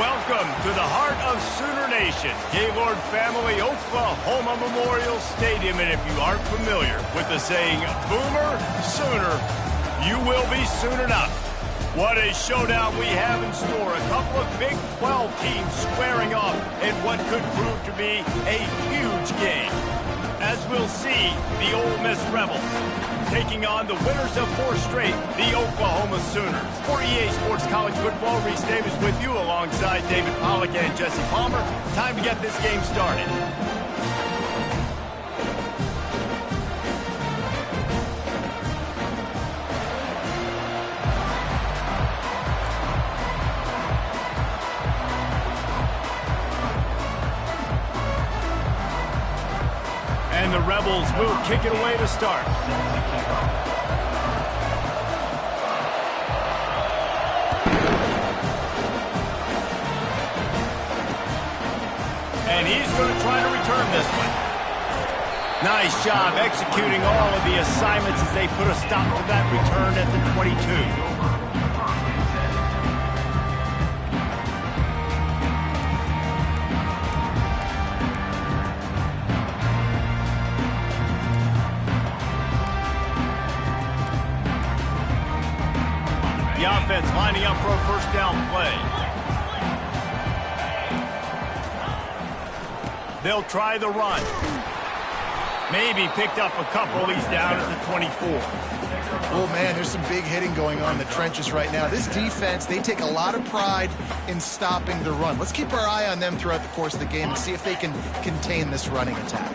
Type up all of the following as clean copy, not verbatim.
Welcome to the heart of Sooner Nation, Gaylord Family Oklahoma Memorial Stadium. And if you aren't familiar with the saying, Boomer Sooner, you will be soon enough. What a showdown we have in store. A couple of Big 12 teams squaring off in what could prove to be a huge game. As we'll see, the Ole Miss Rebels taking on the winners of 4 straight, the Oklahoma Sooners. For EA Sports College Football, Reese Davis with you alongside David Pollack and Jesse Palmer. Time to get this game started. And the Rebels will kick it away to start. And he's going to try to return this one. Nice job executing all of the assignments as they put a stop to that return at the 22. The offense lining up for a first down play. They'll try the run. Maybe picked up a couple. He's down at the 24. Oh, man, there's some big hitting going on in the trenches right now. This defense, they take a lot of pride in stopping the run. Let's keep our eye on them throughout the course of the game and see if they can contain this running attack.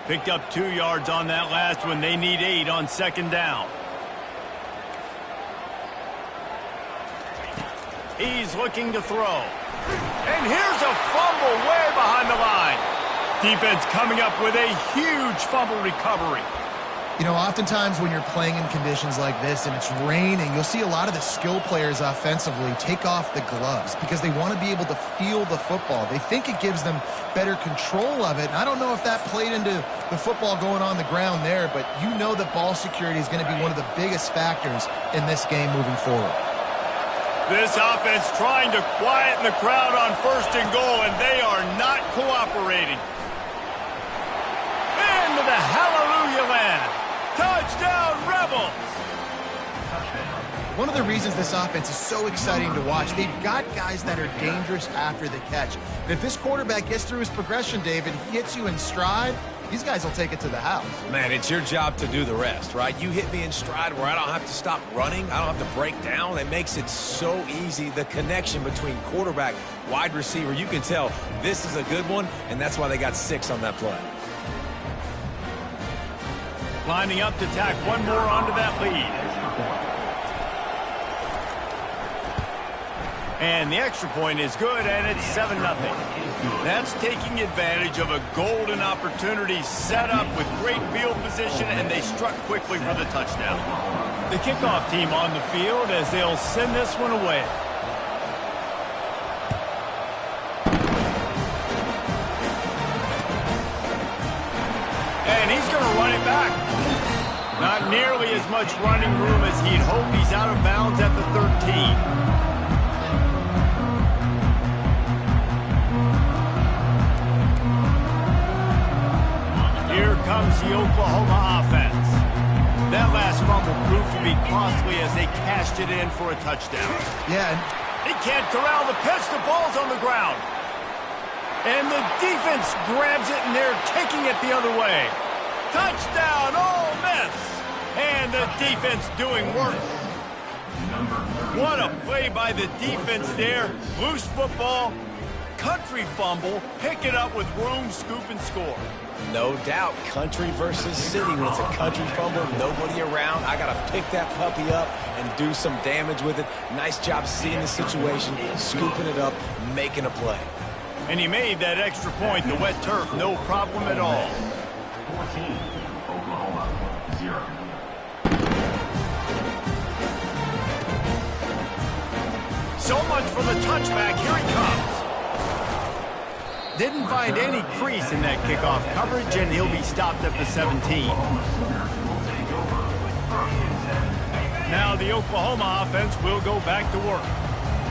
Picked up 2 yards on that last one. They need 8 on second down. He's looking to throw. And here's a fumble way behind the line. Defense coming up with a huge fumble recovery. You know, oftentimes when you're playing in conditions like this and it's raining, you'll see a lot of the skill players offensively take off the gloves because they want to be able to feel the football. They think it gives them better control of it. And I don't know if that played into the football going on the ground there, but you know that ball security is going to be one of the biggest factors in this game moving forward. This offense trying to quieten the crowd on first and goal, and they are not cooperating. Into the hallelujah land. Touchdown, Rebels! One of the reasons this offense is so exciting to watch, they've got guys that are dangerous after the catch. And if this quarterback gets through his progression, David, he hits you in stride, these guys will take it to the house. Man, it's your job to do the rest, right? You hit me in stride where I don't have to stop running. I don't have to break down. It makes it so easy. The connection between quarterback, wide receiver, you can tell this is a good one, and that's why they got 6 on that play. Lining up to tack one more onto that lead. And the extra point is good, and it's 7-0. That's taking advantage of a golden opportunity set up with great field position, and they struck quickly for the touchdown. The kickoff team on the field as they'll send this one away. And he's going to run it back. Not nearly as much running room as he'd hoped. He's out of bounds at the 13. Here comes the Oklahoma offense. That last fumble proved to be costly as they cashed it in for a touchdown. Yeah. He can't corral the pitch. The ball's on the ground. And the defense grabs it, and they're taking it the other way. Touchdown, Ole Miss! And the defense doing work. What a play by the defense there. Loose football, country fumble, pick it up with room, scoop, and score. No doubt, country versus city. When it's a country fumble, nobody around, I got to pick that puppy up and do some damage with it. Nice job seeing the situation, scooping it up, making a play. And he made that extra point, the wet turf, no problem at all. 14, Oklahoma, 0. So much for the touchback. Here he comes. Didn't find any crease in that kickoff coverage, and he'll be stopped at the 17. Now the Oklahoma offense will go back to work.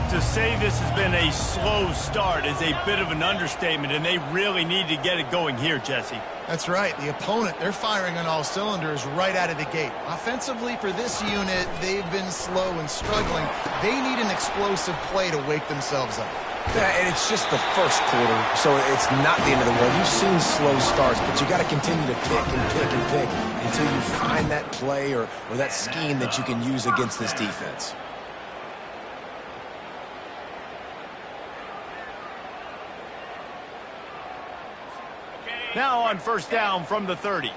To say this has been a slow start is a bit of an understatement, and they really need to get it going here, Jesse. That's right. The opponent, they're firing on all cylinders right out of the gate. Offensively, for this unit, they've been slow and struggling. They need an explosive play to wake themselves up. Yeah, and it's just the first quarter, so it's not the end of the world. You've seen slow starts, but you got to continue to pick and pick and pick until you find that play or that scheme that you can use against this defense. Now on first down from the 30.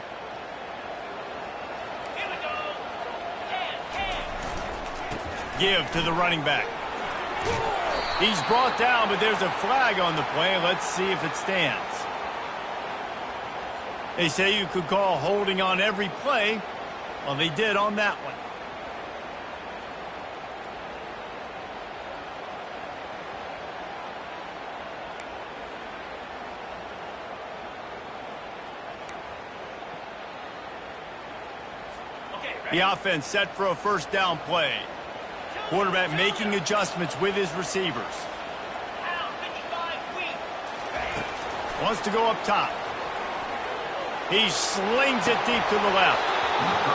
Give to the running back. He's brought down, but there's a flag on the play. Let's see if it stands. They say you could call holding on every play. Well, they did on that one. The offense set for a first down play. Quarterback making adjustments with his receivers. Wants to go up top. He slings it deep to the left.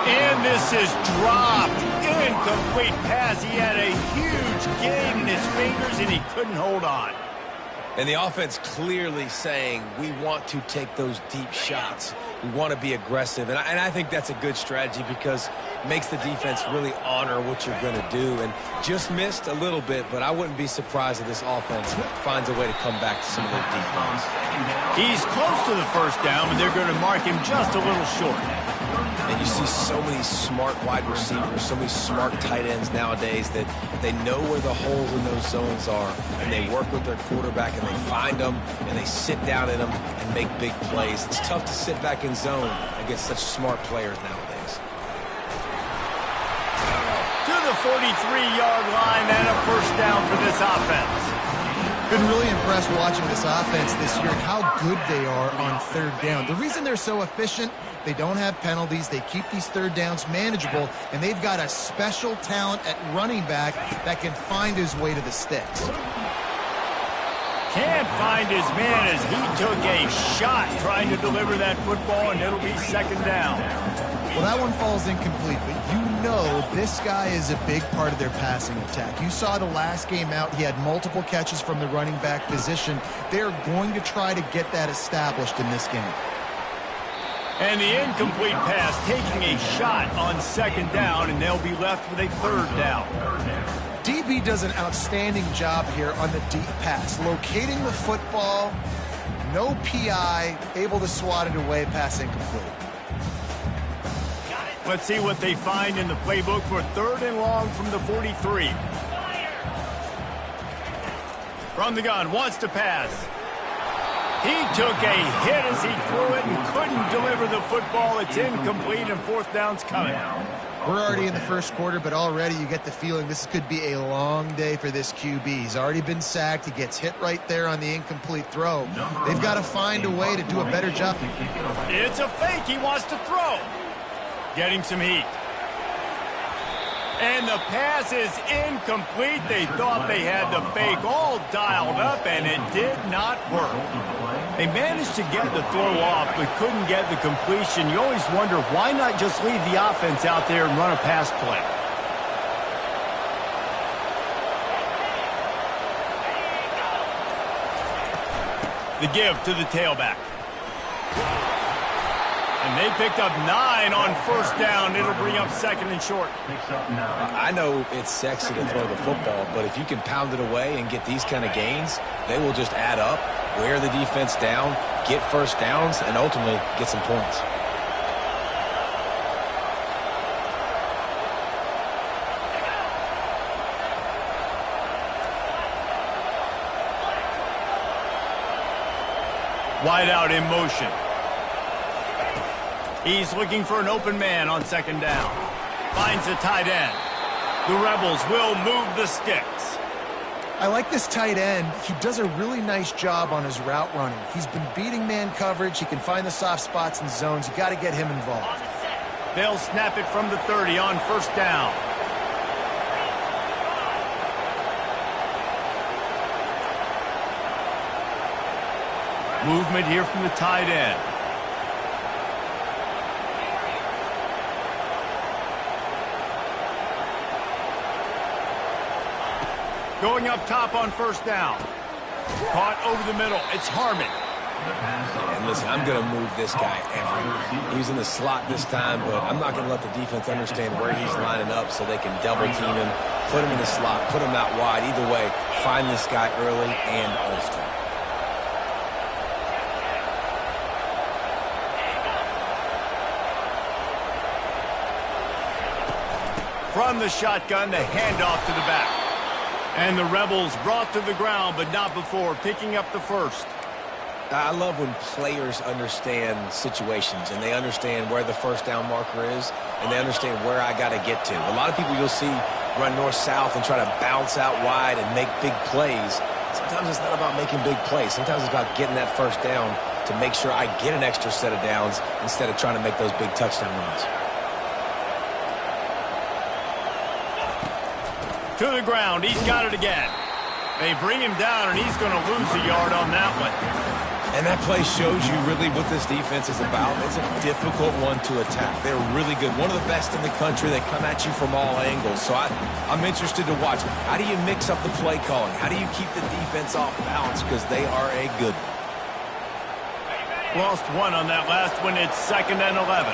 And this is dropped. Incomplete pass. He had a huge gain in his fingers, and he couldn't hold on. And the offense clearly saying, we want to take those deep shots. We want to be aggressive. And I think that's a good strategy because it makes the defense really honor what you're going to do. And just missed a little bit, but I wouldn't be surprised if this offense finds a way to come back to some of their deep ones. He's close to the first down, but they're going to mark him just a little short. And you see so many smart wide receivers, so many smart tight ends nowadays that they know where the holes in those zones are, and they work with their quarterback, and they find them, and they sit down in them and make big plays. It's tough to sit back in zone against such smart players nowadays. To the 43-yard line and a first down for this offense. Been really impressed watching this offense this year and how good they are on third down. The reason they're so efficient, they don't have penalties, they keep these third downs manageable, and they've got a special talent at running back that can find his way to the sticks. Can't find his man as he took a shot trying to deliver that football, and it'll be second down. Well, that one falls incomplete, but you know this guy is a big part of their passing attack. You saw the last game out, he had multiple catches from the running back position. They're going to try to get that established in this game. And the incomplete pass taking a shot on second down, and they'll be left with a third down. DB does an outstanding job here on the deep pass, locating the football, no PI, able to swat it away, pass incomplete. Let's see what they find in the playbook for third and long from the 43. From the gun, wants to pass. He took a hit as he threw it and couldn't deliver the football. It's incomplete, and fourth down's coming. We're already in the first quarter, but already you get the feeling this could be a long day for this QB. He's already been sacked. He gets hit right there on the incomplete throw. They've got to find a way to do a better job. It's a fake. He wants to throw. Getting some heat. And the pass is incomplete. They thought they had the fake all dialed up, and it did not work. They managed to get the throw off, but couldn't get the completion. You always wonder, why not just leave the offense out there and run a pass play? The give to the tailback. And they picked up 9 on first down. It'll bring up second and short. I know it's sexy to throw the football, but if you can pound it away and get these kind of gains, they will just add up, wear the defense down, get first downs, and ultimately get some points. Wide out in motion. He's looking for an open man on second down. Finds a tight end. The Rebels will move the sticks. I like this tight end. He does a really nice job on his route running. He's been beating man coverage. He can find the soft spots and zones. You got to get him involved. They'll snap it from the 30 on first down. Movement here from the tight end. Going up top on first down. Caught over the middle. It's Harmon. And listen, I'm going to move this guy everywhere. He's in the slot this time, but I'm not going to let the defense understand where he's lining up so they can double team him, put him in the slot, put him out wide. Either way, find this guy early and often. From the shotgun, the handoff to the back. And the Rebels brought to the ground, but not before picking up the first. I love when players understand situations and they understand where the first down marker is and they understand where I got to get to. A lot of people you'll see run north-south and try to bounce out wide and make big plays. Sometimes it's not about making big plays. Sometimes it's about getting that first down to make sure I get an extra set of downs instead of trying to make those big touchdown runs. To the ground, he's got it again. They bring him down, and he's going to lose a yard on that one. And that play shows you really what this defense is about. It's a difficult one to attack. They're really good. One of the best in the country. They come at you from all angles. So I'm interested to watch. How do you mix up the play calling? How do you keep the defense off balance? Because they are a good one. Lost one on that last one. It's 2nd and 11.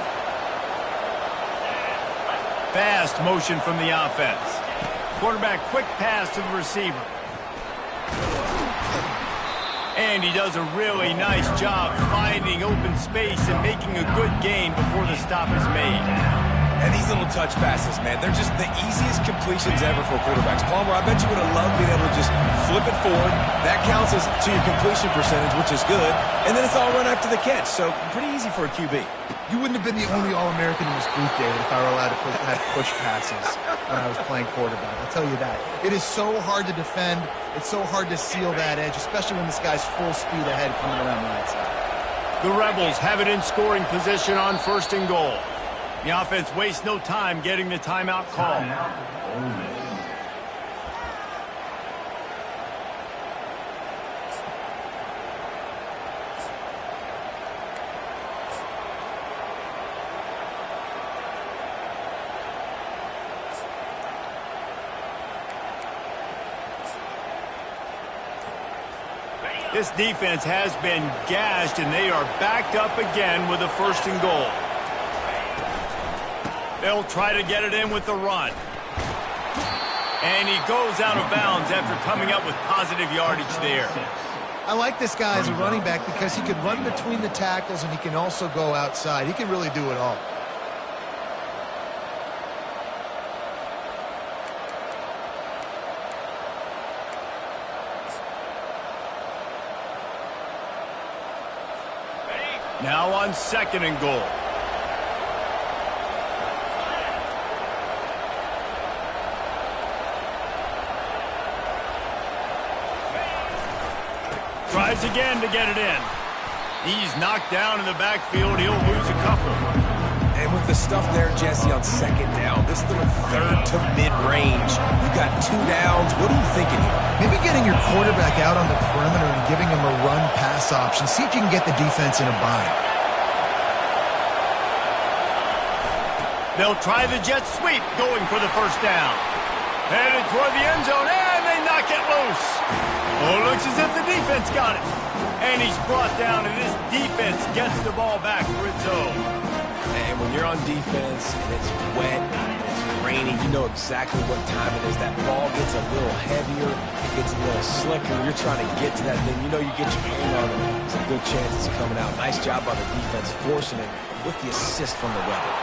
Fast motion from the offense. Quarterback quick pass to the receiver. And he does a really nice job finding open space and making a good gain before the stop is made. And these little touch passes, man, they're just the easiest completions ever for quarterbacks. Palmer, I bet you would have loved being able to just flip it forward. That counts as to your completion percentage, which is good. And then it's all run after the catch, so pretty easy for a QB. You wouldn't have been the only All-American in this booth, David, if I were allowed to have push passes when I was playing quarterback. I'll tell you that. It is so hard to defend. It's so hard to seal that edge, especially when this guy's full speed ahead coming around the outside. The Rebels have it in scoring position on 1st and goal. The offense wastes no time getting the timeout call. This defense has been gashed, and they are backed up again with a 1st and goal. They'll try to get it in with the run. And he goes out of bounds after coming up with positive yardage there. I like this guy as a running back because he can run between the tackles and he can also go outside. He can really do it all. Now on 2nd and goal. Tries again to get it in. He's knocked down in the backfield. He'll lose a couple. And with the stuff there, Jesse, on 2nd down, this little 3rd to mid-range, you got 2 downs. What are you thinking here? Maybe getting your quarterback out on the perimeter and giving him a run-pass option. See if you can get the defense in a bind. They'll try the jet sweep, going for the 1st down. Headed toward the end zone, and they knock it loose. Oh, it looks as if the defense got it. And he's brought down, and this defense gets the ball back for its own. And when you're on defense and it's wet, it's raining, you know exactly what time it is. That ball gets a little heavier, it gets a little slicker. You're trying to get to that thing. You know you get your hand on it. There's a good chance it's coming out. Nice job by the defense forcing it with the assist from the weather.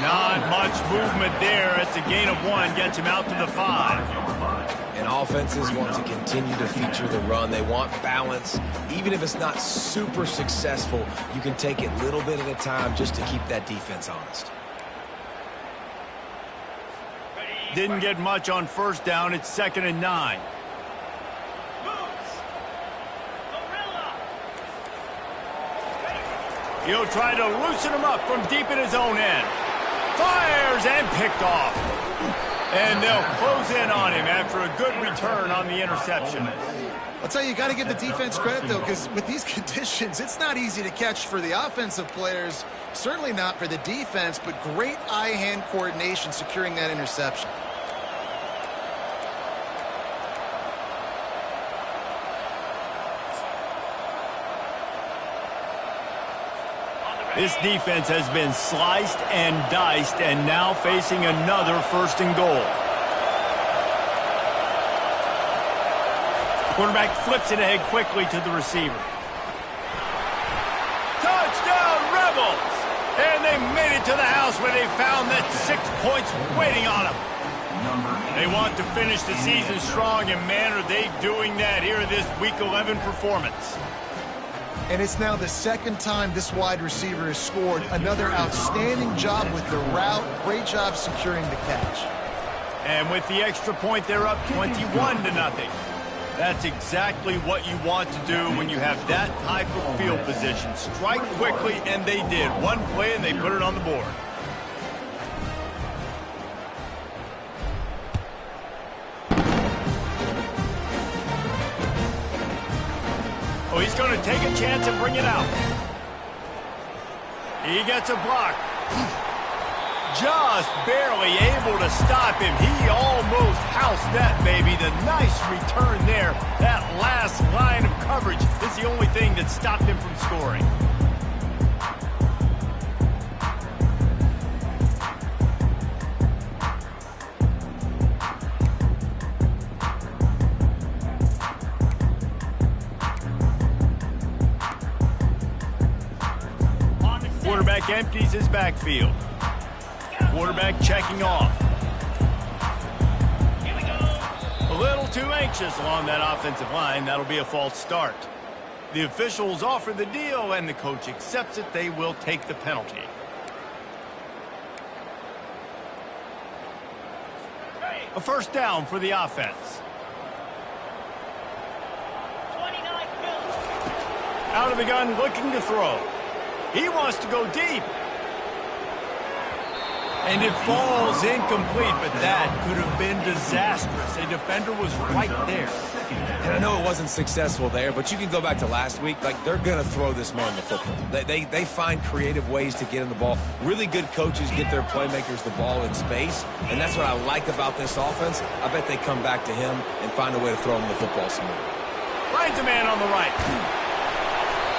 Not much movement there. It's a gain of 1, gets him out to the 5. And offenses want to continue to feature the run. They want balance. Even if it's not super successful, you can take it little bit at a time just to keep that defense honest. Didn't get much on 1st down. It's 2nd and 9. He'll try to loosen him up from deep in his own end. Fires and picked off. And they'll close in on him after a good return on the interception. I'll tell you, you got to give the defense credit, though, because with these conditions, it's not easy to catch for the offensive players, certainly not for the defense, but great eye-hand coordination securing that interception. This defense has been sliced and diced and now facing another 1st and goal. Quarterback flips it ahead quickly to the receiver. Touchdown, Rebels! And they made it to the house where they found that 6 points waiting on them. They want to finish the season strong, and man, are they doing that here in this Week 11 performance. And it's now the 2nd time this wide receiver has scored. Another outstanding job with the route. Great job securing the catch. And with the extra point, they're up 21-0. That's exactly what you want to do when you have that type of field position. Strike quickly, and they did. One play, and they put it on the board. Oh, he's going to take a chance and bring it out. He gets a block. Just barely able to stop him. He almost housed that, baby. The nice return there. That last line of coverage is the only thing that stopped him from scoring. Quarterback empties his backfield. Quarterback checking off. Here we go. A little too anxious along that offensive line. That'll be a false start. The officials offer the deal, and the coach accepts it. They will take the penalty. A 1st down for the offense. Out of the gun, looking to throw. He wants to go deep. And it falls incomplete, but that could have been disastrous. A defender was right there. And I know it wasn't successful there, but you can go back to last week. Like, they're going to throw this man the football. They find creative ways to get in the ball. Really good coaches get their playmakers the ball in space, and that's what I like about this offense. I bet they come back to him and find a way to throw him the football some more. Finds a man on the right.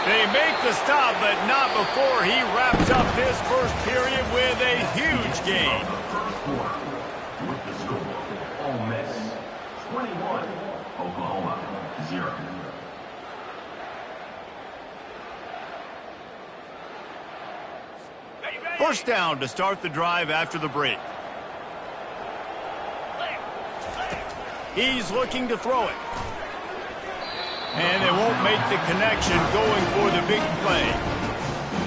They make the stop, but not before he wraps up this 1st period with a huge gain. With the score, Ole Miss 21, Oklahoma 0. First down to start the drive after the break. He's looking to throw it. And they won't make the connection going for the big play.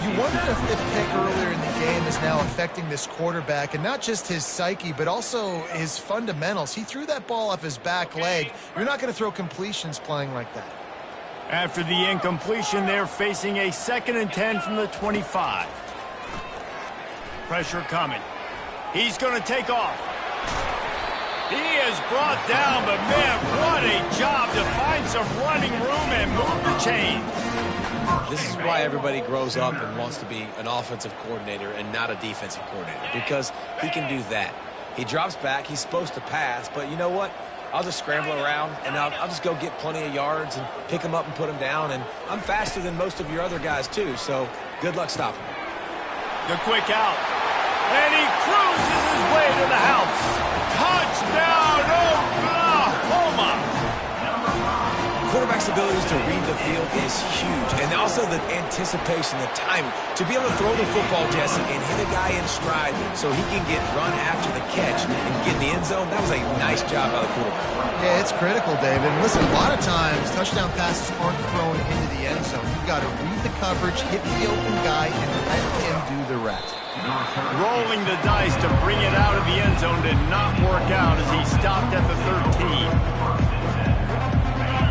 You wonder if the pick earlier in the game is now affecting this quarterback, and not just his psyche, but also his fundamentals. He threw that ball off his back leg. You're not going to throw completions playing like that. After the incompletion, they're facing a 2nd and 10 from the 25. Pressure coming. He's going to take off. He is brought down, but man, what a job to find some running room and move the chain. This is why everybody grows up and wants to be an offensive coordinator and not a defensive coordinator, because he can do that. He drops back. He's supposed to pass, but you know what? I'll just scramble around, and I'll just go get plenty of yards and pick him up and put him down, and I'm faster than most of your other guys, too, so good luck stopping him. The quick out, and he cruises his way to the house. Touchdown, Oklahoma! Quarterback's abilities to read the field is huge, and also the anticipation, the timing. To be able to throw the football, Jesse, and hit a guy in stride so he can get run after the catch and get in the end zone, that was a nice job by the quarterback. Yeah, it's critical, David. And listen, a lot of times, touchdown passes aren't thrown into the end zone. You've got to read the coverage, hit the open guy, and let him do the rest. Rolling the dice to bring it out of the end zone did not work out as he stopped at the 13.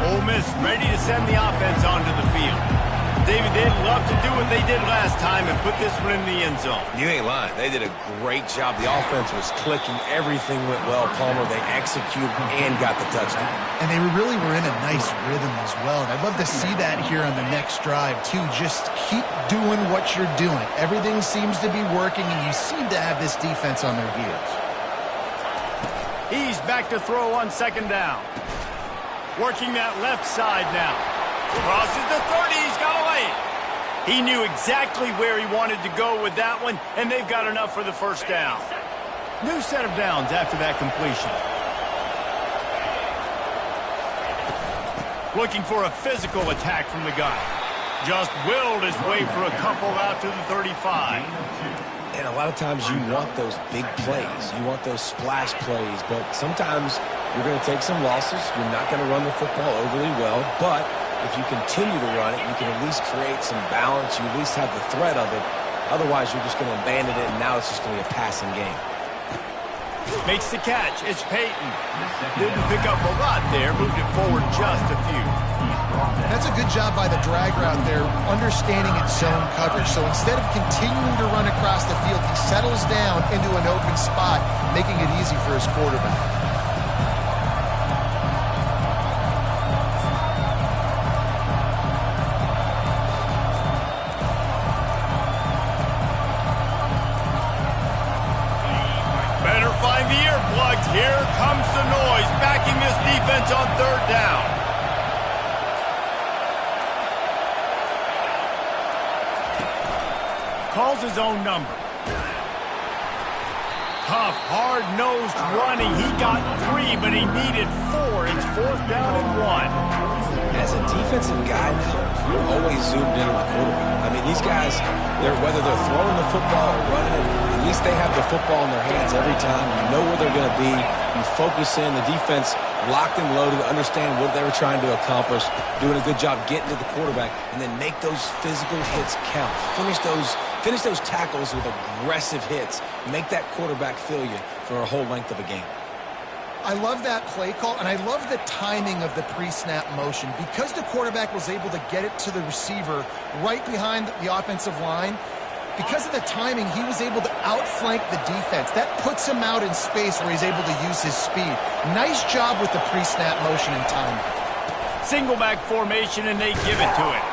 Ole Miss ready to send the offense onto the field. David, they'd love to do what they did last time and put this one in the end zone. You ain't lying. They did a great job. The offense was clicking. Everything went well, Palmer. They executed and got the touchdown. And they really were in a nice rhythm as well. And I'd love to see that here on the next drive, too. Just keep doing what you're doing. Everything seems to be working, and you seem to have this defense on their heels. He's back to throw on second down. Working that left side now. Crosses the 30. He's got a lane. He knew exactly where he wanted to go with that one, and they've got enough for the first down. New set of downs after that completion. Looking for a physical attack from the guy. Just willed his way for a couple out to the 35. And a lot of times you want those big plays. You want those splash plays, but sometimes you're going to take some losses. You're not going to run the football overly well, but if you continue to run it, you can at least create some balance. You at least have the threat of it. Otherwise, you're just going to abandon it, and now it's just going to be a passing game. Makes the catch. It's Peyton. Didn't pick up a lot there. Moved it forward just a few. That's a good job by the drag route there, understanding its zone coverage. So instead of continuing to run across the field, he settles down into an open spot, making it easy for his quarterback. Better find the earplugs. Here comes the noise, backing this defense on third down. Calls his own number. Tough, hard-nosed running. He got 3, but he needed 4. It's fourth down and 1. As a defensive guy now, you're always zoomed in on the quarterback. I mean, these guys, whether they're throwing the football or running it, at least they have the football in their hands every time. You know where they're going to be. You focus in. The defense locked and loaded, understand what they were trying to accomplish, doing a good job getting to the quarterback, and then make those physical hits count. Finish those tackles with aggressive hits. Make that quarterback feel you for a whole length of a game. I love that play call, and I love the timing of the pre-snap motion. Because the quarterback was able to get it to the receiver right behind the offensive line, because of the timing, he was able to outflank the defense. That puts him out in space where he's able to use his speed. Nice job with the pre-snap motion and timing. Single back formation, and they give it to him.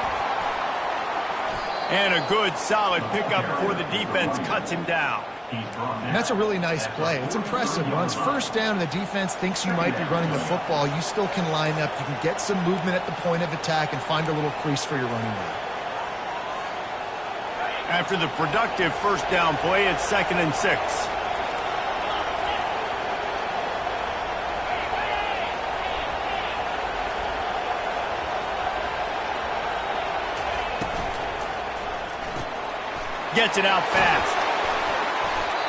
And a good, solid pickup before the defense cuts him down. And that's a really nice play. It's impressive. When it's first down and the defense thinks you might be running the football, you still can line up. You can get some movement at the point of attack and find a little crease for your running back. After the productive first down play, it's 2nd and 6. Gets it out fast.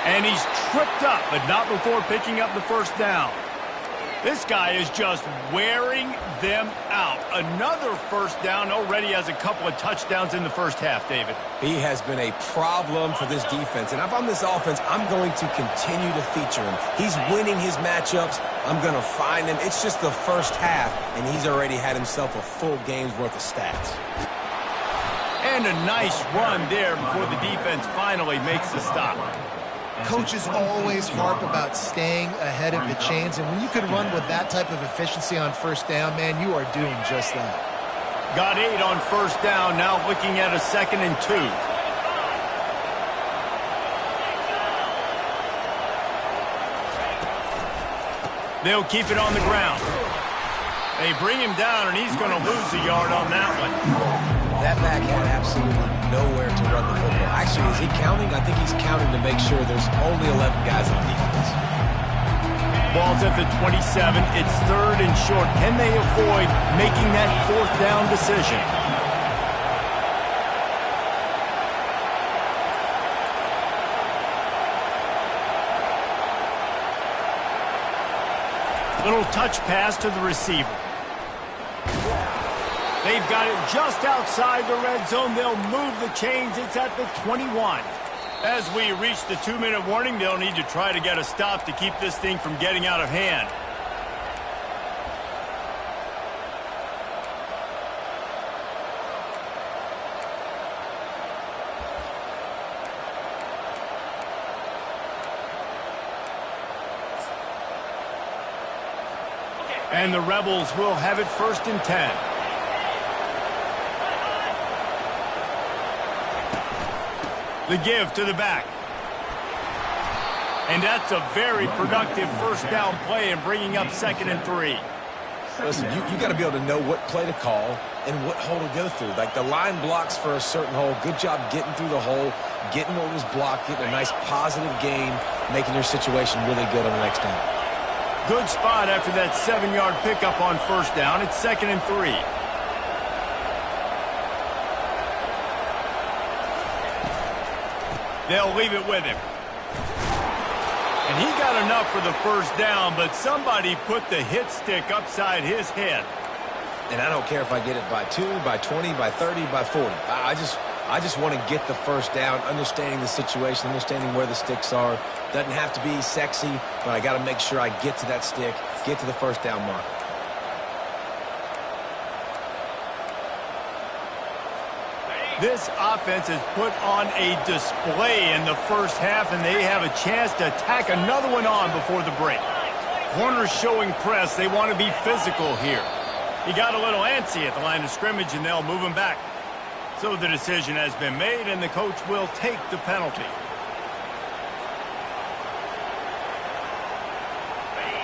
And he's tripped up, but not before picking up the first down. This guy is just wearing them out. Another first down, already has a couple of touchdowns in the first half, David. He has been a problem for this defense. And if I'm this offense, I'm going to continue to feature him. He's winning his matchups. I'm going to find him. It's just the first half, and he's already had himself a full game's worth of stats. And a nice run there before the defense finally makes the stop. Coaches always harp about staying ahead of the chains, and when you can run with that type of efficiency on first down, man, you are doing just that. Got 8 on first down, now looking at a 2nd and 2. They'll keep it on the ground. They bring him down, and he's going to lose a yard on that one. That back had absolutely nowhere to run the football. Actually, is he counting? I think he's counting to make sure there's only 11 guys on defense. Ball's at the 27. It's 3rd and short. Can they avoid making that 4th down decision? Little touch pass to the receiver. They've got it just outside the red zone. They'll move the chains. It's at the 21. As we reach the 2-minute warning, they'll need to try to get a stop to keep this thing from getting out of hand. And the Rebels will have it 1st and 10. The give to the back. And that's a very productive first down play and bringing up 2nd and 3. Listen, you got to be able to know what play to call and what hole to go through. Like the line blocks for a certain hole. Good job getting through the hole, getting what was blocked, getting a nice positive gain, making your situation really good on the next down. Good spot after that 7-yard pickup on first down. It's 2nd and 3. They'll leave it with him. And he got enough for the first down, but somebody put the hit stick upside his head. And I don't care if I get it by 2, by 20, by 30, by 40. I just want to get the first down, understanding the situation, understanding where the sticks are. Doesn't have to be sexy, but I got to make sure I get to that stick, get to the first down mark. This offense has put on a display in the first half, and they have a chance to tack another one on before the break. Corners showing press. They want to be physical here. He got a little antsy at the line of scrimmage, and they'll move him back. So the decision has been made, and the coach will take the penalty.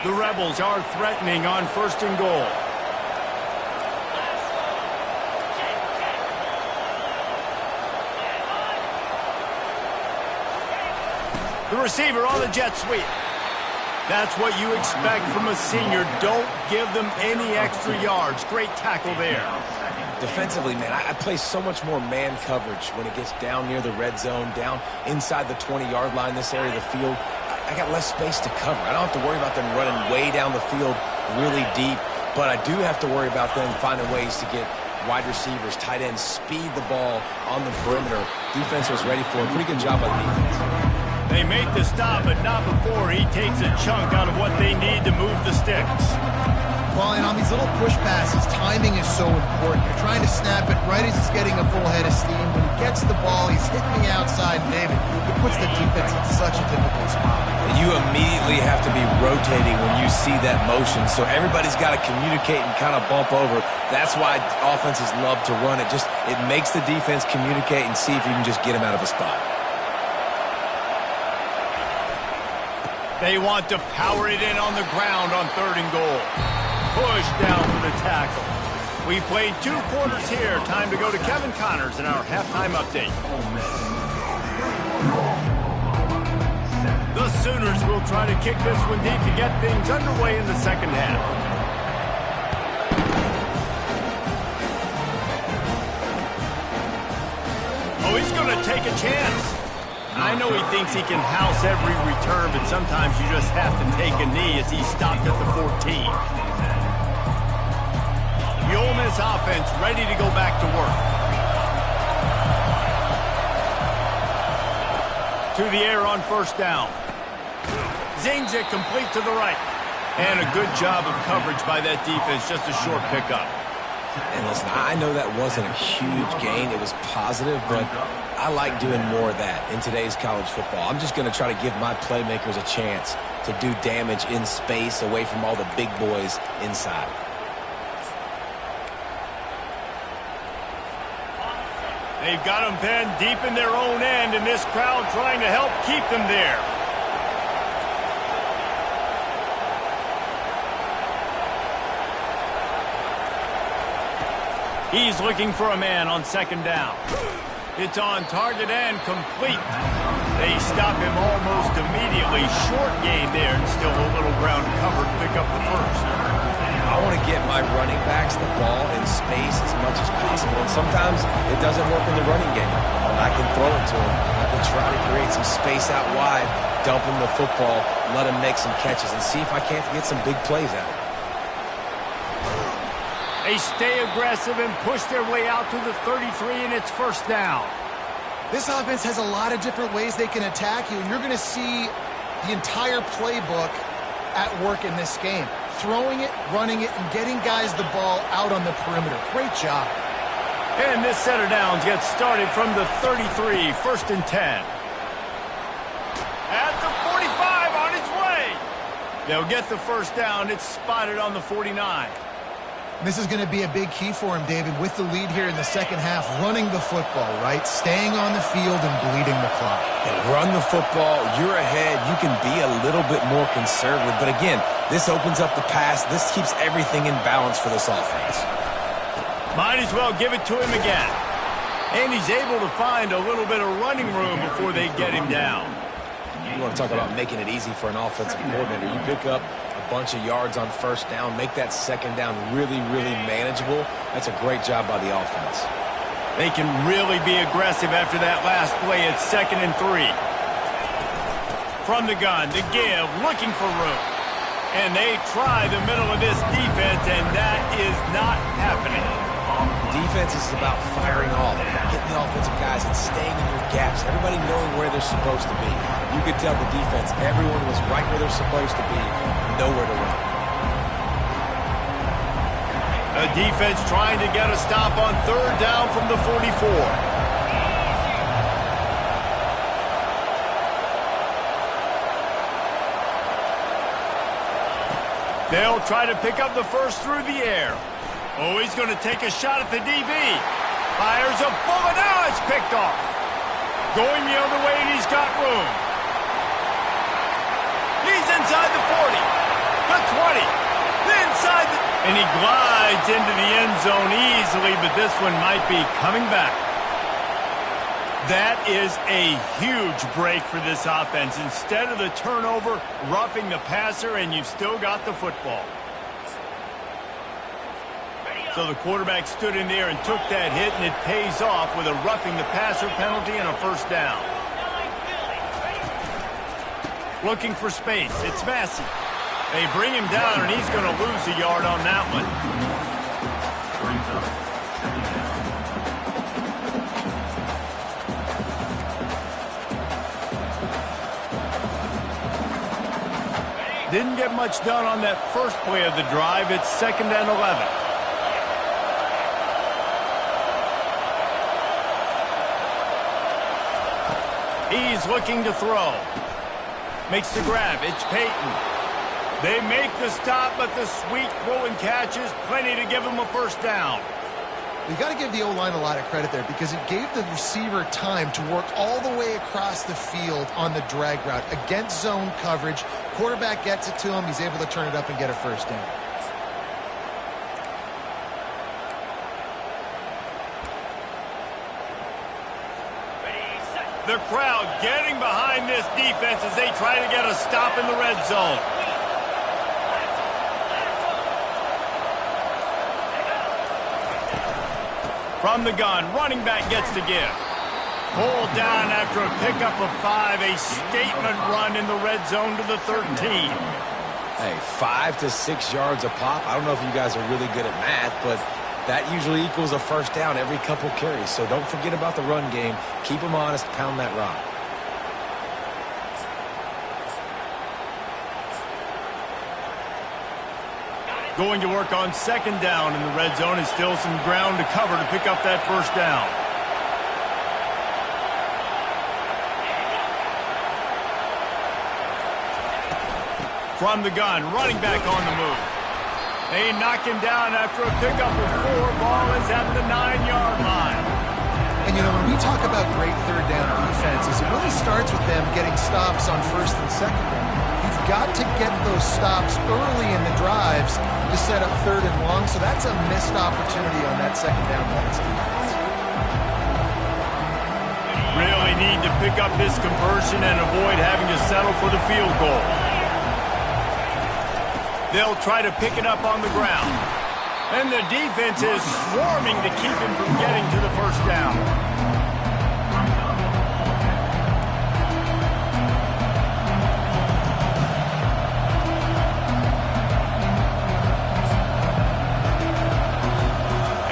The Rebels are threatening on 1st and goal. The receiver on the jet sweep. That's what you expect from a senior. Don't give them any extra yards. Great tackle there. Defensively, man, I play so much more man coverage when it gets down near the red zone, down inside the 20-yard line, this area of the field. I got less space to cover. I don't have to worry about them running way down the field really deep, but I do have to worry about them finding ways to get wide receivers, tight ends, speed the ball on the perimeter. Defense was ready for it. Pretty good job by the defense. They make the stop, but not before he takes a chunk out of what they need to move the sticks. Well, and on these little push passes, timing is so important. You're trying to snap it right as he's getting a full head of steam. When he gets the ball, he's hitting the outside, David. It puts the defense in such a difficult spot. You immediately have to be rotating when you see that motion, so everybody's got to communicate and kind of bump over. That's why offenses love to run it. It makes the defense communicate and see if you can just get him out of a spot. They want to power it in on the ground on 3rd and goal. Push down for the tackle. We played 2 quarters here. Time to go to Kevin Connors in our halftime update. The Sooners will try to kick this one deep to get things underway in the second half. Oh, he's going to take a chance. I know he thinks he can house every return, but sometimes you just have to take a knee as he stopped at the 14. The Ole Miss offense ready to go back to work. To the air on first down. Zings it complete to the right. And a good job of coverage by that defense, just a short pickup. And listen, I know that wasn't a huge gain. It was positive, but I like doing more of that in today's college football. I'm just going to try to give my playmakers a chance to do damage in space away from all the big boys inside. They've got them pinned deep in their own end, and this crowd trying to help keep them there. He's looking for a man on 2nd down. It's on target and complete. They stop him almost immediately. Short gain there, and still a little ground covered to pick up the first. I want to get my running backs the ball in space as much as possible, and sometimes it doesn't work in the running game. I can throw it to him. I can try to create some space out wide, dump him the football, let him make some catches, and see if I can't get some big plays out of it. They stay aggressive and push their way out to the 33, and it's first down. This offense has a lot of different ways they can attack you, and you're going to see the entire playbook at work in this game. Throwing it, running it, and getting guys the ball out on the perimeter. Great job. And this set of downs gets started from the 33, 1st and 10. At the 45, on its way. They'll get the first down. It's spotted on the 49. This is going to be a big key for him, David, with the lead here in the second half, running the football, right? Staying on the field and bleeding the clock. And run the football, you're ahead, you can be a little bit more conservative. But again, this opens up the pass. This keeps everything in balance for this offense. Might as well give it to him again. And he's able to find a little bit of running room before they get him down. You want to talk about making it easy for an offensive coordinator. You pick up a bunch of yards on first down, make that second down really, really manageable. That's a great job by the offense. They can really be aggressive after that last play at 2nd and 3. From the gun, to give, looking for room. And they try the middle of this defense, and that is not happening. Defense is about firing off, hitting the offensive guys and staying in your gaps. Everybody knowing where they're supposed to be. You could tell the defense, everyone was right where they're supposed to be, nowhere to run. The defense trying to get a stop on 3rd down from the 44. They'll try to pick up the first through the air. Oh, he's going to take a shot at the DB. Fires a bullet. Now it's picked off. Going the other way, and he's got room. He's inside the 40, the 20, inside the... And he glides into the end zone easily, but this one might be coming back. That is a huge break for this offense. Instead of the turnover, roughing the passer, and you've still got the football. So the quarterback stood in there and took that hit, and it pays off with a roughing the passer penalty and a first down. Looking for space. It's Massey. They bring him down, and he's going to lose a yard on that one. Didn't get much done on that first play of the drive. It's 2nd and 11. He's looking to throw. Makes the grab. It's Peyton. They make the stop, but the sweet throw and catch is plenty to give him a first down. You got to give the O-line a lot of credit there because it gave the receiver time to work all the way across the field on the drag route against zone coverage. Quarterback gets it to him. He's able to turn it up and get a first down. The crowd getting behind this defense as they try to get a stop in the red zone. From the gun, running back gets to give. Pulled down after a pickup of 5, a statement run in the red zone to the 13. Hey, 5 to 6 yards a pop. I don't know if you guys are really good at math, but that usually equals a first down every couple carries. So don't forget about the run game. Keep them honest, pound that rock. Going to work on 2nd down in the red zone, and still some ground to cover to pick up that first down. From the gun, running back on the move. They knock him down after a pickup of 4. Ball is at the 9-yard line. And, you know, when we talk about great 3rd down defenses, it really starts with them getting stops on 1st and 2nd down. You've got to get those stops early in the drives to set up 3rd and long, so that's a missed opportunity on that 2nd down by this defense. Really need to pick up this conversion and avoid having to settle for the field goal. They'll try to pick it up on the ground. And the defense is swarming to keep him from getting to the first down.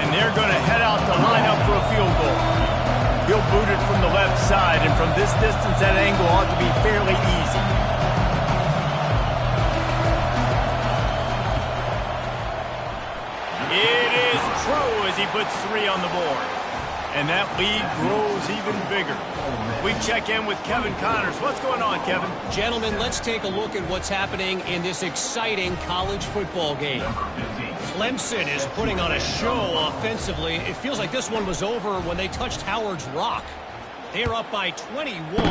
And they're going to head out to line up for a field goal. He'll boot it from the left side, and from this distance, that angle ought to be fairly easy. It is true as he puts 3 on the board. And that lead grows even bigger. We check in with Kevin Connors. What's going on, Kevin? Gentlemen, let's take a look at what's happening in this exciting college football game. Clemson is putting on a show offensively. It feels like this one was over when they touched Howard's Rock. They're up by 21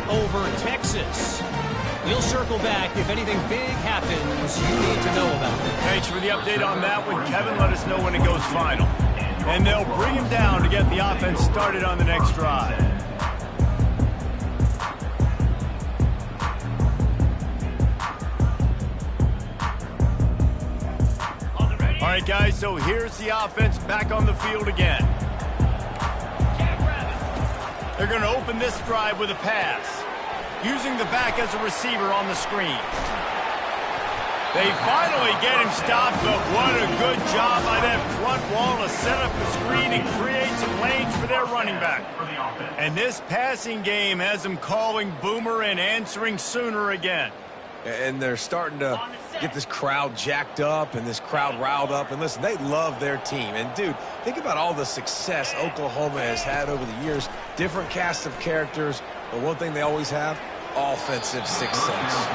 over Texas. We'll circle back if anything big happens you need to know about. Thanks for the update on that one, Kevin. Let us know when it goes final. And they'll bring him down to get the offense started on the next drive. All right, guys, so here's the offense back on the field again. They're going to open this drive with a pass, using the back as a receiver on the screen. They finally get him stopped, but what a good job by that front wall to set up the screen and create some lanes for their running back. And this passing game has them calling Boomer and answering Sooner again. And they're starting to get this crowd jacked up and this crowd riled up. And listen, they love their team. And, dude, think about all the success Oklahoma has had over the years. Different cast of characters, but one thing they always have, offensive success.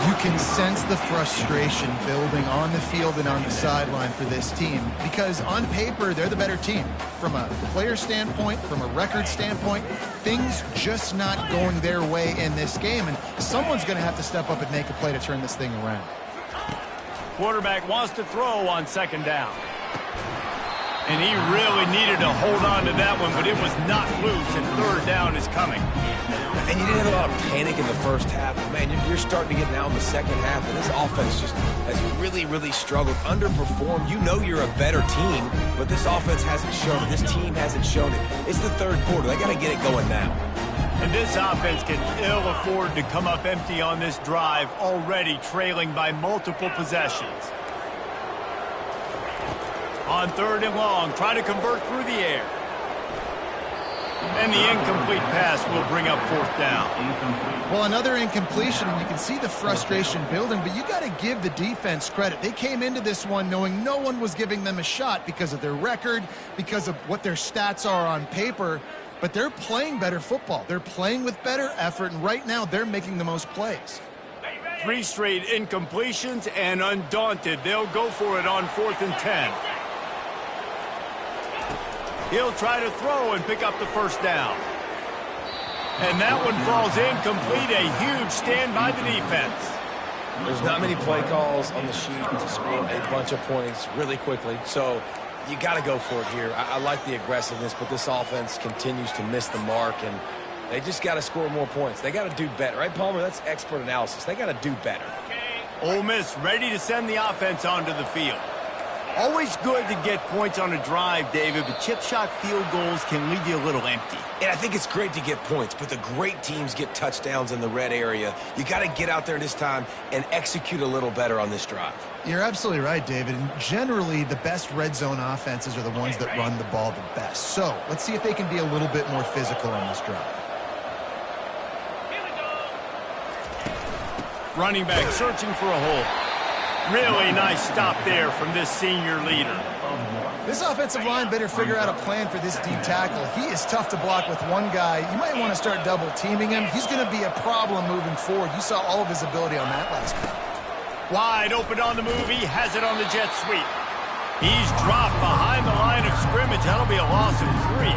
You can sense the frustration building on the field and on the sideline for this team because on paper, they're the better team. From a player standpoint, from a record standpoint, things just not going their way in this game, and someone's going to have to step up and make a play to turn this thing around. Quarterback wants to throw on second down. And he really needed to hold on to that one, but it was not loose, and third down is coming. And you didn't have a lot of panic in the first half. Man, you're starting to get now in the second half, and this offense just has really, really struggled, underperformed. You know you're a better team, but this offense hasn't shown it. This team hasn't shown it. It's the third quarter. They got to get it going now. And this offense can ill afford to come up empty on this drive, already trailing by multiple possessions. On third and long, try to convert through the air. And the incomplete pass will bring up fourth down. Well, another incompletion, and you can see the frustration building, but you got to give the defense credit. They came into this one knowing no one was giving them a shot because of their record, because of what their stats are on paper, but they're playing better football. They're playing with better effort, and right now they're making the most plays. 3 straight incompletions, and undaunted, they'll go for it on 4th and 10. He'll try to throw and pick up the first down. And that one falls incomplete. A huge stand by the defense. There's not many play calls on the sheet to score a bunch of points really quickly. So you got to go for it here. I like the aggressiveness, but this offense continues to miss the mark, and they just got to score more points. They got to do better. Right, Palmer? That's expert analysis. They got to do better. Ole Miss ready to send the offense onto the field. Always good to get points on a drive, David, but chip shot field goals can leave you a little empty. And I think it's great to get points, but the great teams get touchdowns in the red area. You got to get out there this time and execute a little better on this drive. You're absolutely right, David. And generally, the best red zone offenses are the ones that run the ball the best. So let's see if they can be a little bit more physical on this drive. Running back searching for a hole. Really nice stop there from this senior leader. This offensive line better figure out a plan for this deep tackle. He is tough to block with one guy. You might want to start double teaming him. He's going to be a problem moving forward. You saw all of his ability on that last play. Wide open on the move. He has it on the jet sweep. He's dropped behind the line of scrimmage. That'll be a loss of 3.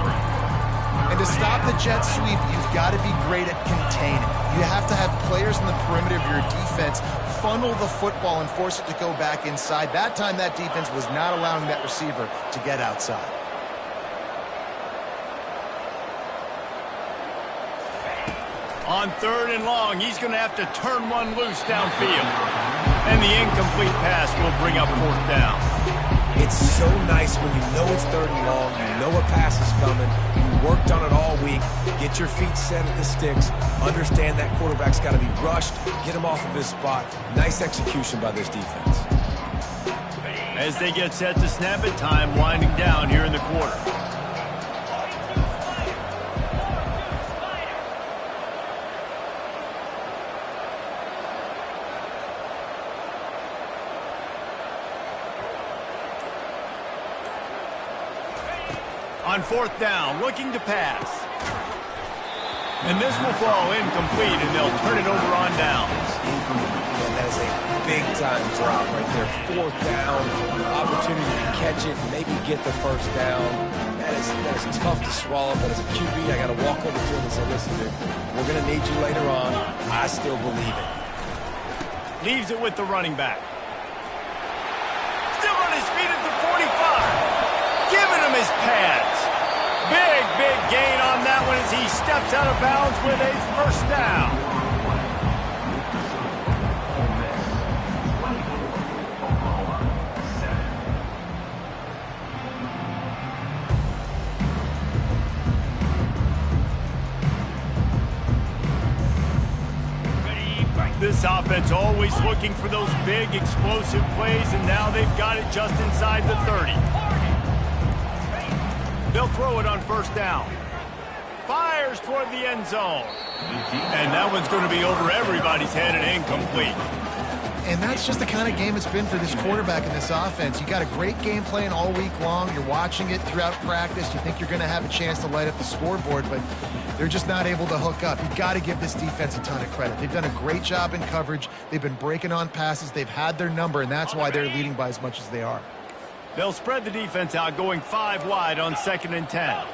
And to stop the jet sweep, you've got to be great at containing. You have to have players in the perimeter of your defense funnel the football and force it to go back inside. That time, that defense was not allowing that receiver to get outside. On third and long, he's going to have to turn one loose downfield. And the incomplete pass will bring up fourth down. It's so nice when you know it's third and long, you know a pass is coming, you worked on it all week, get your feet set at the sticks, understand that quarterback's got to be rushed, get him off of his spot. Nice execution by this defense. As they get set to snap it, time winding down here in the quarter. On fourth down, looking to pass. And this will fall incomplete, and they'll turn it over on downs. And that is a big-time drop right there. Fourth down, opportunity to catch it, maybe get the first down. That is tough to swallow, but as a QB, I got to walk over to him and say, listen, dude, we're going to need you later on. I still believe it. Leaves it with the running back. Still on his feet at the 45. Giving him his pads. Big gain on that one as he steps out of bounds with a first down. This offense always looking for those big, explosive plays, and now they've got it just inside the 30. They'll throw it on first down. Fires toward the end zone. And that one's going to be over everybody's head and incomplete. And that's just the kind of game it's been for this quarterback in this offense. You got a great game plan all week long. You're watching it throughout practice. You think you're going to have a chance to light up the scoreboard, but they're just not able to hook up. You've got to give this defense a ton of credit. They've done a great job in coverage. They've been breaking on passes. They've had their number, and that's why they're leading by as much as they are. They'll spread the defense out, going 5 wide on 2nd and 10.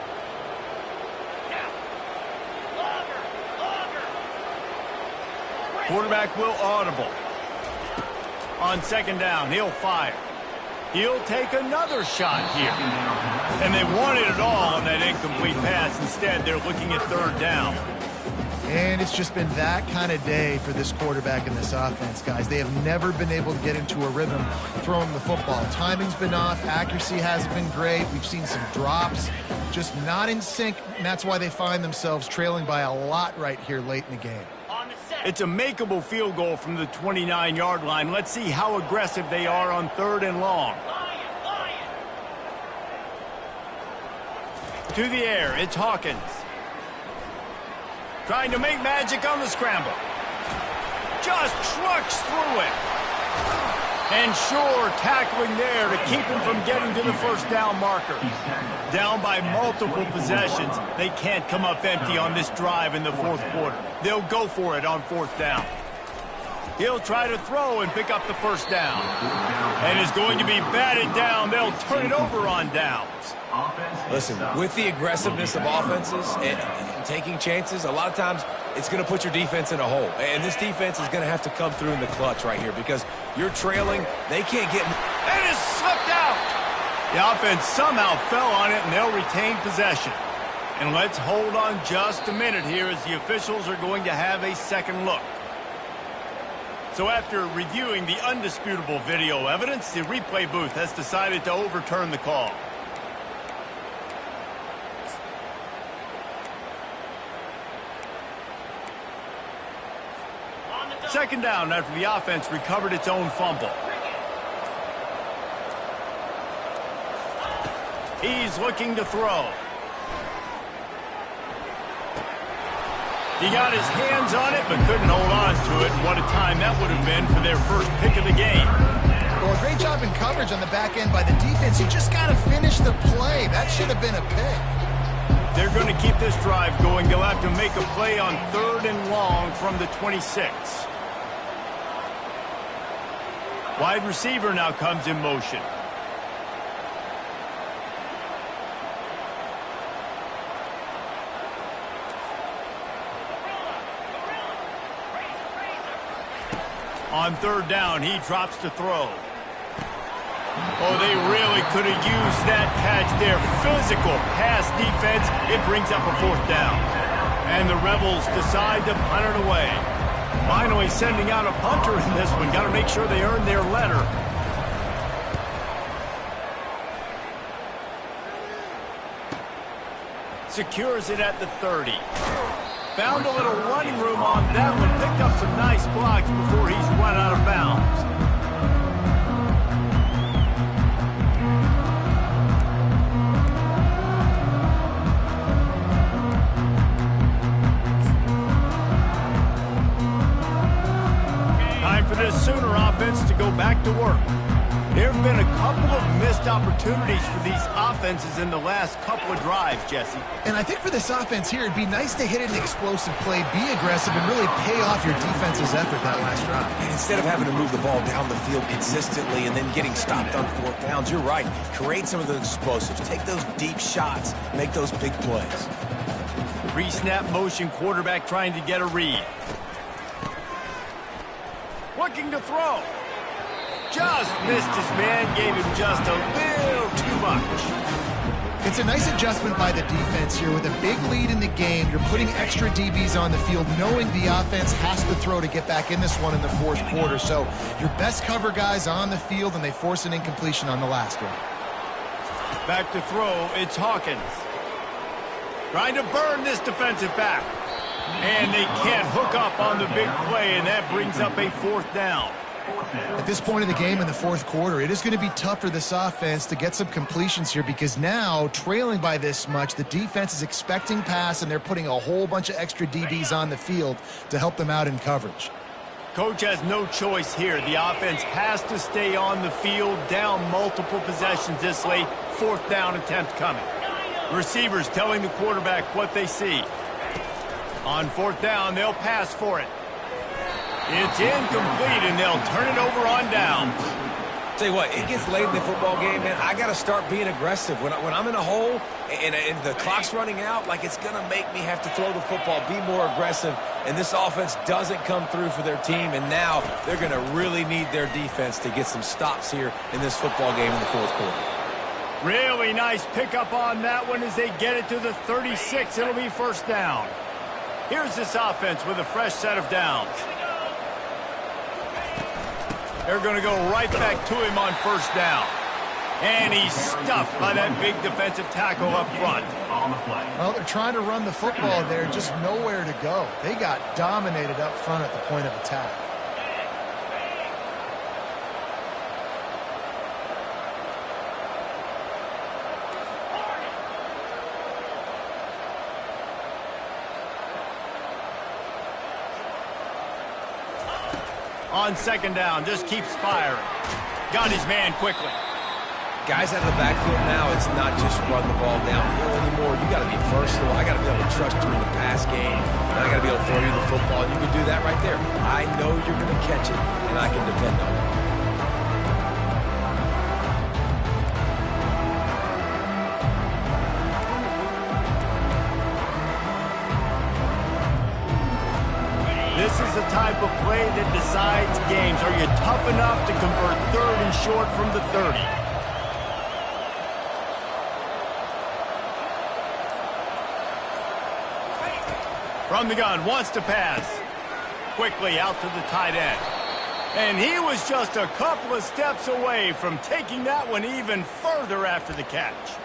Quarterback will audible. On 2nd down, he'll fire. He'll take another shot here. And they wanted it all on that incomplete pass. Instead, they're looking at 3rd down. And it's just been that kind of day for this quarterback in this offense, guys. They have never been able to get into a rhythm throwing the football. Timing's been off. Accuracy hasn't been great. We've seen some drops, just not in sync, and that's why they find themselves trailing by a lot right here late in the game. It's a makeable field goal from the 29-yard line. Let's see how aggressive they are on 3rd and long. To the air, it's Hawkins. Trying to make magic on the scramble. Just trucks through it. And sure, tackling there to keep him from getting to the first down marker. Down by multiple possessions, they can't come up empty on this drive in the 4th quarter. They'll go for it on 4th down. He'll try to throw and pick up the first down. And is going to be batted down. They'll turn it over on downs. Listen, with the aggressiveness of offenses and taking chances, a lot of times it's going to put your defense in a hole. And this defense is going to have to come through in the clutch right here because you're trailing. They can't get... And it's slipped out. The offense somehow fell on it, and they'll retain possession. And let's hold on just a minute here as the officials are going to have a second look. So after reviewing the undisputable video evidence, the replay booth has decided to overturn the call. Second down after the offense recovered its own fumble. He's looking to throw. He got his hands on it, but couldn't hold on to it. And what a time that would have been for their first pick of the game. Well, a great job in coverage on the back end by the defense. You just got to finish the play. That should have been a pick. They're going to keep this drive going. They'll have to make a play on 3rd and long from the 26. Wide receiver now comes in motion. On 3rd down, he drops to throw. Oh, they really could have used that catch there. Physical pass defense. It brings up a 4th down. And the Rebels decide to punt it away. Finally sending out a punter in this one. Got to make sure they earn their letter. Secures it at the 30. Found a little running room on that one. Picked up some nice blocks before he's run out of bounds. Time for this Sooner offense to go back to work. There have been a couple of missed opportunities for these offenses in the last couple of drives, Jesse. And I think for this offense here, it'd be nice to hit an explosive play, be aggressive, and really pay off your defense's effort that last drive. And instead of having to move the ball down the field consistently and then getting stopped on fourth downs, you're right. Create some of those explosives. Take those deep shots. Make those big plays. Pre-snap motion quarterback trying to get a read. Looking to throw. Just missed his man, gave him just a little too much. It's a nice adjustment by the defense here. With a big lead in the game, you're putting extra DBs on the field, knowing the offense has to throw to get back in this one in the fourth quarter. So your best cover guys on the field, and they force an incompletion on the last one. Back to throw, it's Hawkins. Trying to burn this defensive back. And they can't hook up on the big play, and that brings up a fourth down. At this point in the game in the fourth quarter, it is going to be tough for this offense to get some completions here, because now, trailing by this much, the defense is expecting pass, and they're putting a whole bunch of extra DBs on the field to help them out in coverage. Coach has no choice here. The offense has to stay on the field, down multiple possessions this late. Fourth down attempt coming. Receivers telling the quarterback what they see. On fourth down, they'll pass for it. It's incomplete, and they'll turn it over on downs. Tell you what, it gets late in the football game, man. I got to start being aggressive. When I'm in a hole and the clock's running out, like, it's going to make me have to throw the football, be more aggressive, and this offense doesn't come through for their team, and now they're going to really need their defense to get some stops here in this football game in the fourth quarter. Really nice pickup on that one as they get it to the 36. It'll be first down. Here's this offense with a fresh set of downs. They're going to go right back to him on first down. And he's stuffed by that big defensive tackle up front. Well, they're trying to run the football there, just nowhere to go. They got dominated up front at the point of attack. On second down, just keeps firing. Got his man quickly. Guys out of the backfield now, it's not just run the ball downhill anymore. You got to be versatile. I got to be able to trust you in the pass game, and I got to be able to throw you the football. And you can do that right there. I know you're going to catch it, and I can depend on it. This is the type of play that decides games. Are you tough enough to convert third and short from the 30? From the gun, wants to pass. Quickly out to the tight end. And he was just a couple of steps away from taking that one even further after the catch.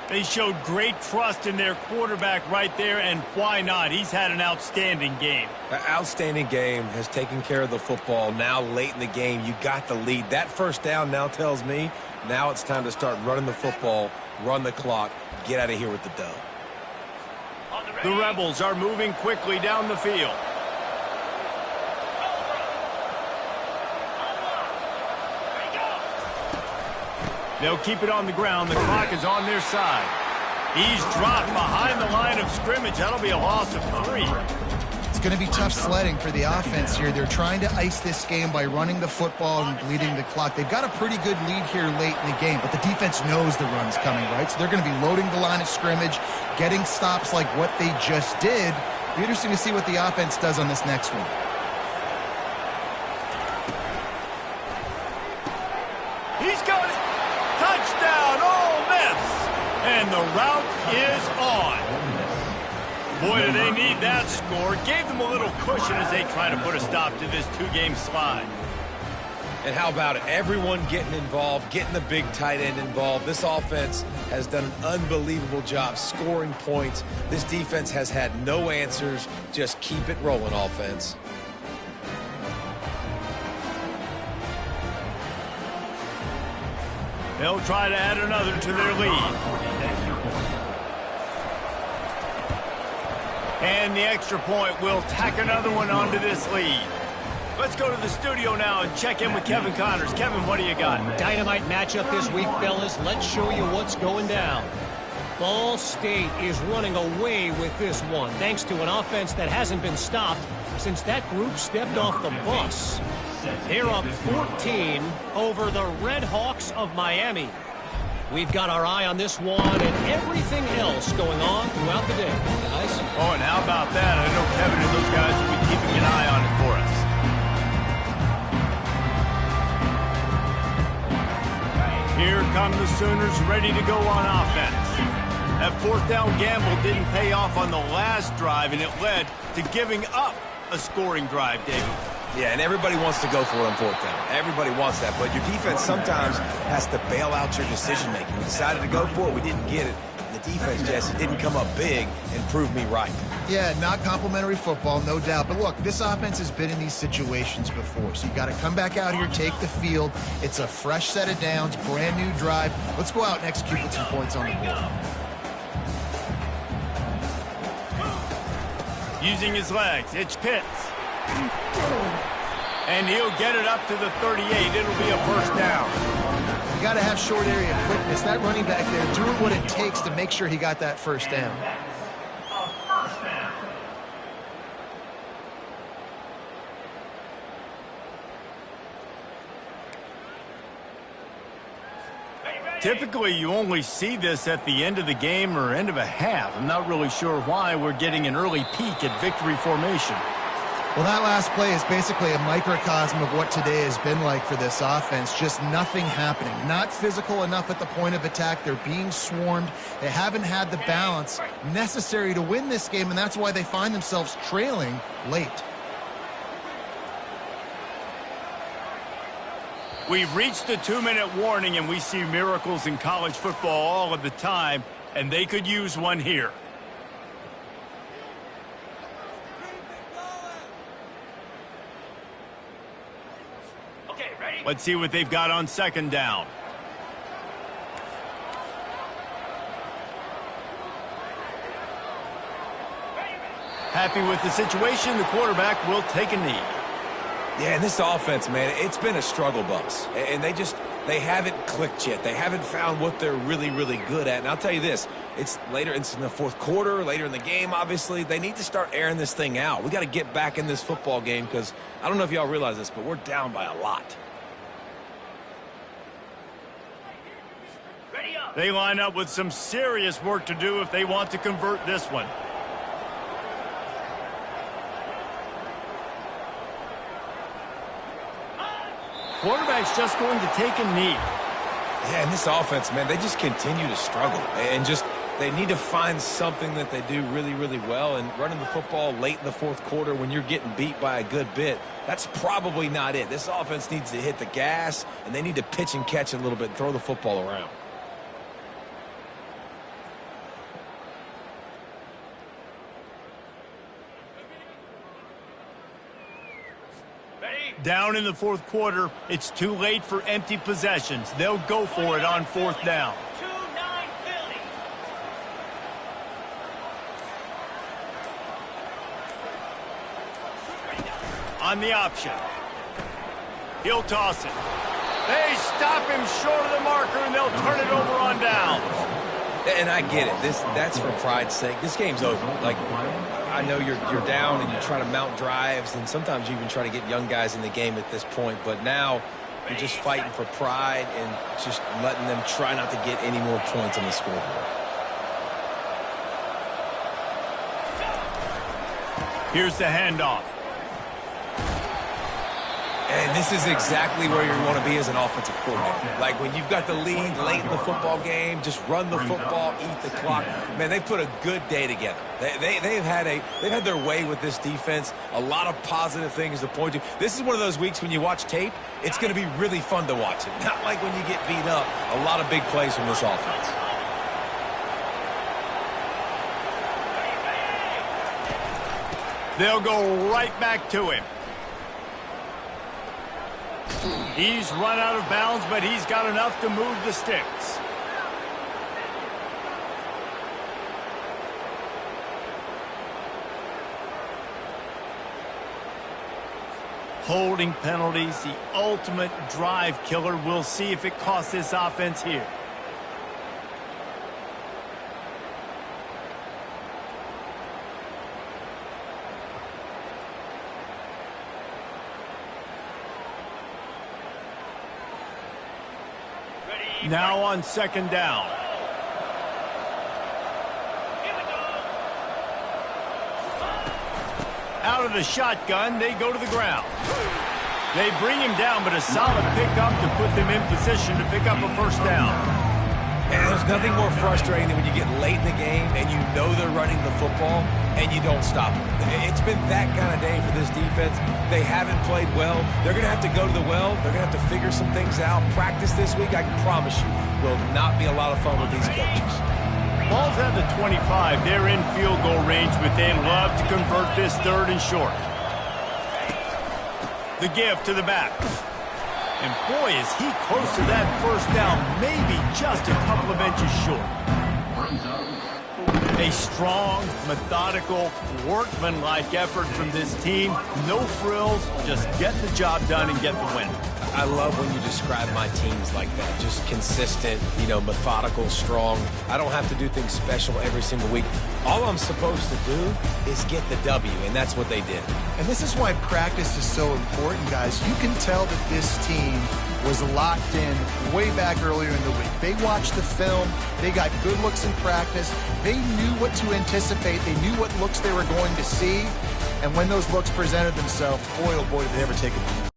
They showed great trust in their quarterback right there, and why not? He's had an outstanding game. An outstanding game, has taken care of the football. Now late in the game, you got the lead. That first down now tells me now it's time to start running the football, run the clock, get out of here with the dough. The Rebels are moving quickly down the field. They'll keep it on the ground. The clock is on their side. He's dropped behind the line of scrimmage. That'll be a loss of 3. It's going to be tough sledding for the offense here. They're trying to ice this game by running the football and bleeding the clock. They've got a pretty good lead here late in the game, but the defense knows the run's coming, right? So they're going to be loading the line of scrimmage, getting stops like what they just did. It'll be interesting to see what the offense does on this next one. He's got it. Touchdown, Ole Miss. And the route is on. Boy, do they need that score. Gave them a little cushion as they try to put a stop to this two-game slide. And how about it? Everyone getting involved, getting the big tight end involved. This offense has done an unbelievable job scoring points. This defense has had no answers. Just keep it rolling, offense. They'll try to add another to their lead. And the extra point will tack another one onto this lead. Let's go to the studio now and check in with Kevin Connors. Kevin, what do you got? Dynamite matchup this week, fellas. Let's show you what's going down. Ball State is running away with this one, thanks to an offense that hasn't been stopped since that group stepped off the bus. They're up 14 over the Red Hawks of Miami. We've got our eye on this one and everything else going on throughout the day, guys. Oh, and how about that? I know Kevin and those guys will be keeping an eye on it for us. Here come the Sooners ready to go on offense. That fourth down gamble didn't pay off on the last drive, and it led to giving up a scoring drive, David. Yeah, and everybody wants to go for it on fourth down. Everybody wants that, but your defense sometimes has to bail out your decision-making. We decided to go for it. We didn't get it. The defense, Jesse, didn't come up big and prove me right. Yeah, not complimentary football, no doubt. But look, this offense has been in these situations before, so you got to come back out here, take the field. It's a fresh set of downs, brand new drive. Let's go out and execute with some points on the board. Using his legs, it's Pitts. And he'll get it up to the 38. It'll be a first down. You got to have short area quickness. That running back there doing what it takes to make sure he got that first down. Typically, you only see this at the end of the game or end of a half. I'm not really sure why we're getting an early peek at victory formation. Well, that last play is basically a microcosm of what today has been like for this offense. Just nothing happening. Not physical enough at the point of attack. They're being swarmed. They haven't had the balance necessary to win this game, and that's why they find themselves trailing late. We've reached the 2-minute warning, and we see miracles in college football all of the time, and they could use one here. Let's see what they've got on second down. Happy with the situation, the quarterback will take a knee. Yeah, and this offense, man, it's been a struggle bus. And they haven't clicked yet. They haven't found what they're really, really good at. And I'll tell you this, it's in the fourth quarter, later in the game, obviously. They need to start airing this thing out. We got to get back in this football game because I don't know if y'all realize this, but we're down by a lot. They line up with some serious work to do if they want to convert this one. Quarterback's just going to take a knee. Yeah, and this offense, man, they just continue to struggle. And they need to find something that they do really, really well. And running the football late in the fourth quarter when you're getting beat by a good bit, that's probably not it. This offense needs to hit the gas, and they need to pitch and catch a little bit and throw the football around. Down in the fourth quarter, it's too late for empty possessions. They'll go for it on fourth down. On the option. He'll toss it. They stop him short of the marker, and they'll turn it over on downs. And I get it. That's for pride's sake. This game's over. Like, I know you're down and you try to mount drives, and sometimes you even try to get young guys in the game at this point. But now you're just fighting for pride and just letting them try not to get any more points on the scoreboard. Here's the handoff. And this is exactly where you want to be as an offensive coordinator. Like when you've got the lead late in the football game, just run the football, eat the clock. Man, they put a good day together. They've had their way with this defense. A lot of positive things to point to. This is one of those weeks when you watch tape, it's going to be really fun to watch it. Not like when you get beat up. A lot of big plays from this offense. They'll go right back to him. He's run out of bounds, but he's got enough to move the sticks. Holding penalties, the ultimate drive killer. We'll see if it costs this offense here. Now on second down. Out of the shotgun, they go to the ground. They bring him down, but a solid pickup to put them in position to pick up a first down. And there's nothing more frustrating than when you get late in the game and you know they're running the football and you don't stop them. It's been that kind of day for this defense. They haven't played well. They're going to have to go to the well. They're going to have to figure some things out. Practice this week, I can promise you, will not be a lot of fun with these coaches. Ball's at the 25. They're in field goal range, but they love to convert this third and short. The give to the back. And boy, is he close to that first down, maybe just a couple of inches short. A strong, methodical, workmanlike effort from this team. No frills, just get the job done and get the win. I love when you describe my teams like that. Just consistent, methodical, strong. I don't have to do things special every single week. All I'm supposed to do is get the W, and that's what they did. And this is why practice is so important, guys. You can tell that this team was locked in way back earlier in the week. They watched the film. They got good looks in practice. They knew what to anticipate. They knew what looks they were going to see. And when those looks presented themselves, boy, oh boy, did they ever take it.